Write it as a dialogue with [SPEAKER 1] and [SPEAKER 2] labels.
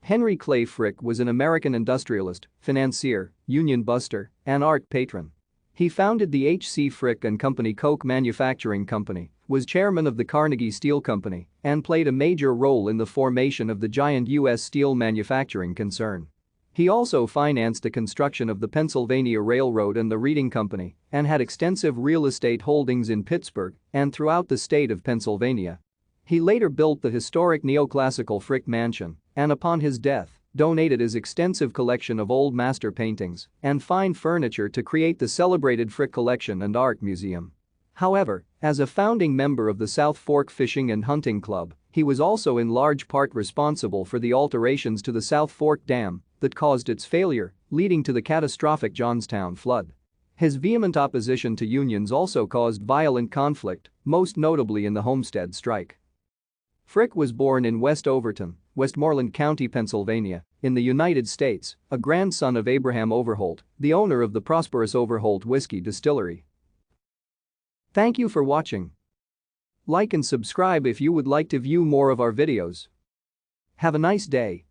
[SPEAKER 1] Henry Clay Frick was an American industrialist, financier, union buster, and art patron. He founded the H. C. Frick and Company Coke Manufacturing Company, was chairman of the Carnegie Steel Company, and played a major role in the formation of the giant U.S. steel manufacturing concern. He also financed the construction of the Pennsylvania Railroad and the Reading Company and had extensive real estate holdings in Pittsburgh and throughout the state of Pennsylvania. He later built the historic neoclassical Frick Mansion and upon his death, donated his extensive collection of old master paintings and fine furniture to create the celebrated Frick Collection and Art Museum. However, as a founding member of the South Fork Fishing and Hunting Club, he was also in large part responsible for the alterations to the South Fork Dam that caused its failure, leading to the catastrophic Johnstown flood. His vehement opposition to unions also caused violent conflict, most notably in the Homestead Strike. Frick was born in West Overton, Westmoreland County, Pennsylvania, in the United States, a grandson of Abraham Overholt, the owner of the prosperous Overholt Whiskey Distillery. Thank you for watching. Like and subscribe if you would like to view more of our videos. Have a nice day.